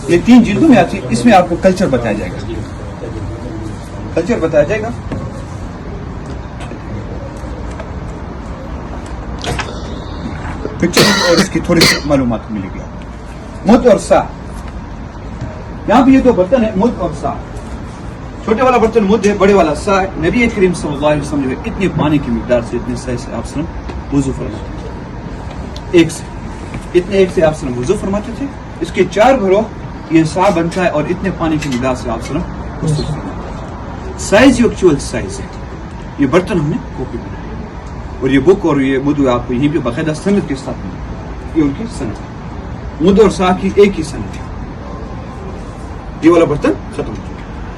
یہ 3 جلدوں میں آتی ہے. اس میں آپ کو کلچر بتایا جائے گا. کلچر بتایا جائے گا. پکچر اور اس کی تھوڑی سی معلومات ملے گی. مد اور سا. یہاں پہ یہ 2 برتن ہے, مد اور سا. چھوٹے والا برتن مد ہے, بڑے والا سا ہے. نبی کریم صلی اللہ علیہ وسلم جو ہے اتنے پانی کی مقدار سے, اتنے سائز سے آپ وضو فرماتے تھے. ایک سے آپ وضو فرماتے تھے. اس کے 4 بھرو یہ سا بنتا ہے, اور اتنے پانی کی مقدار سے آپ غسل فرماتے. سائز یہ ایکچوئل سائز ہے. یہ برتن ہم نے کاپی بنایا, اور یہ بک اور یہ مدو آپ کو یہیں پہ باقاعدہ سند کے ساتھ ملے. یہ ان کی سند ہے. مد اور سا کی ایک ہی سند ہے. یہ والا برتن ختم ہو چکا.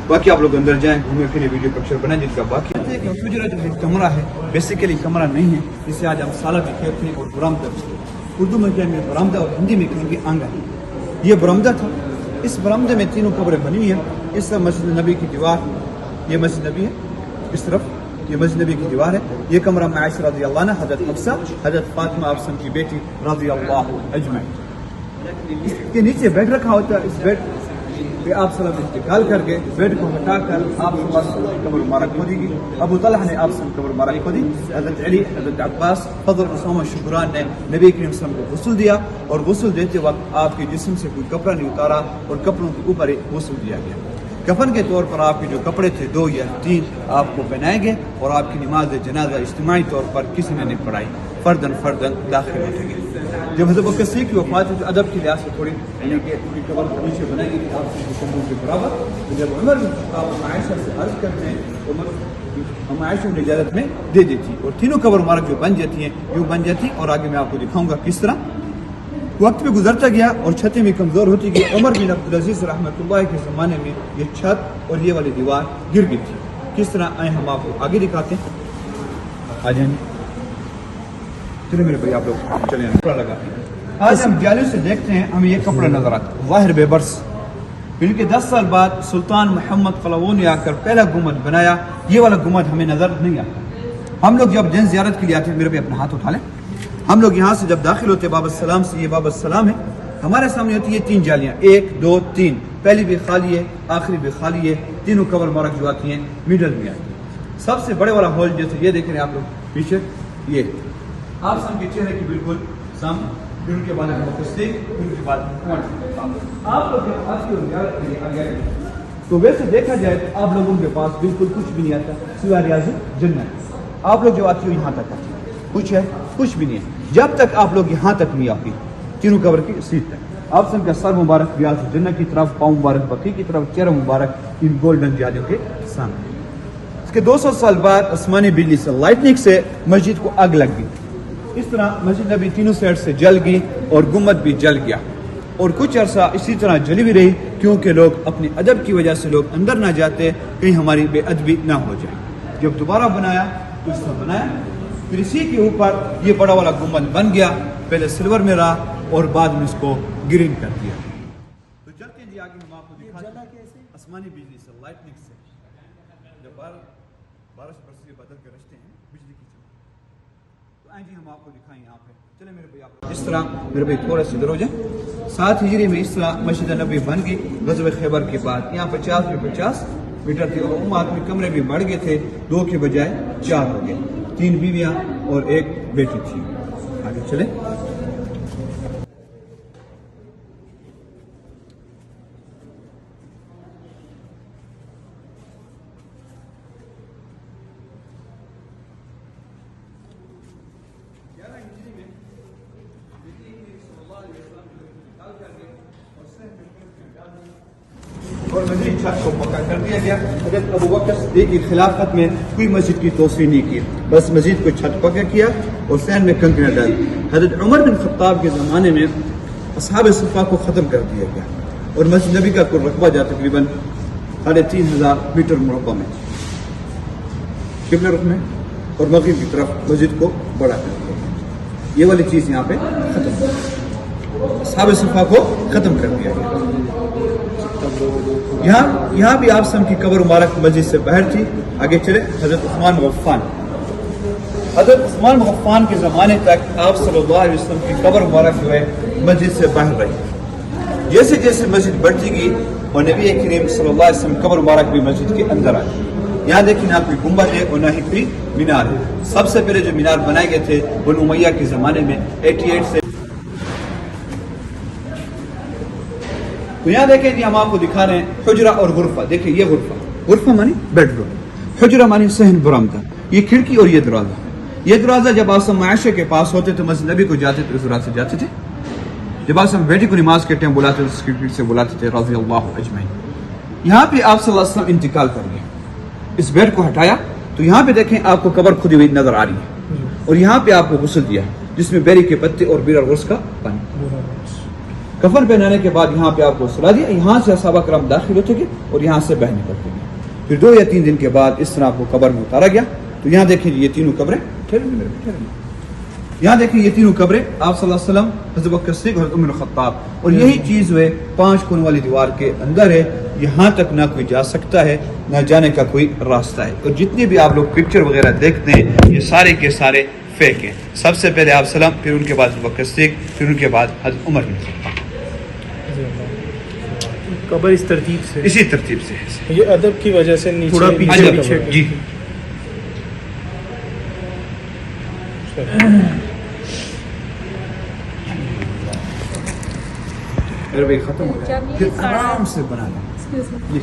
باقی آپ لوگ اندر جائیں, گھومے پھرے, ویڈیو پکچر بنائیں. جن کا باقی حجرہ جو ہے کمرہ ہے, بیسیکلی کمرہ نہیں ہے. جسے آج ہم سالہ بھی کہتے ہیں, اور برآمدہ. اردو میں کہیں گے برآمدہ, اور ہندی میں کہیں گے آنگن. یہ برآمدہ تھا. اس برآمدے میں 3 قبریں بنی ہوئی ہیں. اس طرف مسجد نبی کی دیوار, یہ مسجد نبی ہے. اس طرف یہ مسجد نبی کی دیوار ہے. یہ کمرہ میں عائشہ رضی اللہ عنہ, حضرت حفصہ, حضرت فاطمہ آپ کی بیٹی رضی اللہ اجمعین. اس کے نیچے بیڈ رکھا ہوتا ہے. اس بیڈ پہ آپ صلی اللہ انتقال کر کے بیڈ کو ہٹا کر آپ قبر مبارک کھودی گی. ابو طلحہ نے آپ سے قبر مبارک کھودی. حضرت علی, حضرت عباس, فضل, اسامہ, شکران نے نبی کریم صلی اللہ علیہ وسلم کو غسل دیا, اور غسل دیتے وقت آپ کے جسم سے کوئی کپڑا نہیں اتارا, اور کپڑوں کے اوپر غسل دیا گیا. کفن کے طور پر آپ کے جو کپڑے تھے 2 یا 3 آپ کو پہنائے گئے, اور آپ کی نماز جنازہ اجتماعی طور پر کسی نے نہیں پڑھائی, فردن داخل ہوتے گئے. جب حضرت بکر صدیق کی وفات ہوئی تو ادب کی لحاظ سے تھوڑی یعنی کہ ان کی قبر نیچے بنائی گئی تھی آپ سے کمروں کے برابر. جب عمر آپ عائشہ سے عرض کرتے ہیں, عمر ہم عائشہ نے اجازت میں دے دیتی, اور تینوں قبر مبارک جو بن جاتی ہیں یوں بن جاتی. اور آگے میں آپ کو دکھاؤں گا کس طرح وقت بھی گزرتا گیا اور چھتیں بھی کمزور ہوتی گئی. عمر بن عبدالعزیز رحمۃ اللہ کے زمانے میں یہ چھت اور یہ والی دیوار گر گئی تھی. کس طرح آئے ہم آپ کو آگے دکھاتے ہیں. آ جائیں چلے میرے بھائی, آپ لوگ چلیں. کپڑا لگاتے ہیں. آج ہم جالے سے دیکھتے ہیں, ہمیں یہ کپڑا نظر آتا ہے ظاہر بے برس. بلکہ 10 سال بعد سلطان محمد قلاوون نے آ کر پہلا گنبد بنایا. یہ والا گنبد ہمیں نظر نہیں آتا. ہم لوگ جب دن زیارت کے لیے آتے ہیں, میرے بھائی اپنا ہاتھ اٹھا لیں. ہم لوگ یہاں سے جب داخل ہوتے ہیں باب السلام سے, یہ باب السلام ہے, ہمارے سامنے ہوتی ہے 3 جالیاں, 1 2 3. پہلی بھی خالی ہے, آخری بھی خالی ہے. تینوں قبر مبارک جو آتی ہیں میڈل میں آتی ہیں. سب سے بڑے والا ہال جیسے یہ دیکھ رہے ہیں آپ لوگ پیچھے, یہ آپ سب کے چہرے کی بالکل سامنے. پھر ان کے بعد ان کے بعد آپ لوگ تو ویسے دیکھا جائے تو آپ لوگوں کے پاس بالکل کچھ بھی نہیں آتا سوائے ریاض جنت. آپ لوگ جو آتی ہو یہاں تک آتی ہے, کچھ ہے کچھ بھی نہیں ہے. جب تک آپ لوگ یہاں تک نہیں آتی تینوں قبر کی سیٹ تک. آپ سب کا سر مبارک ریاض جنت کی طرف, پاؤں مبارک بقی کی طرف, چہرہ مبارک ان گولڈن جالیوں کے سامنے. اس کے 200 سال بعد آسمانی بجلی سے, لائٹنگ سے مسجد کو آگ لگ گئی. اس طرح مسجد نبی تینوں سائڈ سے جل گئی, اور گنبد بھی جل گیا, اور کچھ عرصہ اسی طرح جلی بھی رہی, کیونکہ لوگ اپنے ادب کی وجہ سے لوگ اندر نہ جاتے, کہیں ہماری بے ادبی نہ ہو جائے. جب دوبارہ بنایا تو اس طرح بنایا, پھر اسی کے اوپر یہ بڑا والا گنبد بن گیا. پہلے سلور میں رہا اور بعد میں اس کو گرین کر دیا. تو چلتے ہیں جی آگے, ہم آپ کو دکھاتے ہیں آسمانی بجلی سے, لائٹنگ سے. جب بارش برسے بدل کے رشتے ہیں بجلی کی چمک, تو آئیں جی ہم آپ کو دکھائیں یہاں پہ. چلے میرے بھائی, آپ اس طرح میرے بھائی تھوڑا سا ادھر ہو جائیں. 7 ہجری میں اس طرح مسجد نبی بن گئی غزوہ خیبر کے بعد. یہاں 50 میں 50 میٹر تھے, اور آدمی کمرے بھی بڑھ گئے تھے, 2 کے بجائے 4 ہو گئے. 3 بیویاں اور 1 بیٹی تھی. آگے چلیں. اور مزید چھت کو پکا کر دیا گیا. حضرت ابو بکر صدیق کی خلافت میں کوئی مسجد کی توسیع نہیں کی, بس مسجد کو چھت پکا کیا اور سین میں کنکریاں ڈال. حضرت عمر بن خطاب کے زمانے میں اصحاب صفا کو ختم کر دیا گیا, اور مسجد نبی کا کل رقبہ جا تقریباً 3500 میٹر مربع میں قبلہ رخ میں, اور مغرب کی طرف مسجد کو بڑا کر دیا گیا. یہ والی چیز یہاں پہ ختم ہو گئی, اصحاب صفا کو ختم کر دیا گیا. یہاں بھی آپ سم کی قبر مبارک مسجد سے باہر تھی. آگے چلے. حضرت عثمان غفان, حضرت عثمان غفان کے زمانے تک آپ صلی اللہ علیہ وسلم کی قبر مبارک جو ہے مسجد سے باہر رہی. جیسے جیسے مسجد بڑھتی گئی اور نبی کریم صلی اللہ علیہ وسلم قبر مبارک بھی مسجد کے اندر آئے. یہاں دیکھیں نہ کوئی گنبد ہے اور نہ ہی کوئی مینار ہے. سب سے پہلے جو مینار بنائے گئے تھے بنو امیہ کے زمانے میں 88 سے. تو یہاں دیکھیں جی ہم آپ کو دکھا رہے ہیں حجرہ اور غرفہ. دیکھیں یہ غرفہ مانی بیڈ روم, حجرہ مانی صحن برآمدہ, یہ کھڑکی اور یہ دروازہ. یہ دروازہ جب آسم معاشے کے پاس ہوتے تو مسجد نبی کو جاتے تو اس دروازے سے جاتے تھے. جب آسم بیٹی کو نماز کے ٹائم بلاتے تو اس کھڑکی سے بلاتے تھے رضی اللہ اجمعین. یہاں پہ آپ صلی اللہ علیہ وسلم انتقال کر گئے, اس بیڈ کو ہٹایا تو یہاں پہ دیکھیں آپ کو قبر کھدی ہوئی نظر آ رہی ہے, اور یہاں پہ آپ کو غسل دیا جس میں بیری کے پتے اور بیرا غرس کا پانی. کفن پہنانے کے بعد یہاں پہ آپ کو سلا دیا. یہاں سے صحابہ کرام داخل ہوتے گئے اور یہاں سے باہر نکلتے گئے. پھر 2 یا 3 دن کے بعد اس طرح آپ کو قبر میں اتارا گیا. تو یہاں دیکھیں یہ تینوں قبریں, یہاں دیکھیں یہ تینوں قبریں آپ صلی اللہ علیہ وسلم, حضرت بکر صدیق اور عمر الخطاب. اور یہی چیز ہے 5 کون والی دیوار کے اندر ہے. یہاں تک نہ کوئی جا سکتا ہے نہ جانے کا کوئی راستہ ہے. اور جتنے بھی آپ لوگ پکچر وغیرہ دیکھتے ہیں یہ سارے کے سارے فیک ہیں. سب سے پہلے آپ سلام, پھر ان کے بعد حضرت بکر صدیق, پھر ان کے بعد حضرت عمر بن خطاب. قبر اس ترتیب سے, اسی ترتیب سے یہ ادب کی وجہ سے نیچے تھوڑا پیچھے جی. ختم ہو گیا, پھر آرام سے بنا لیں.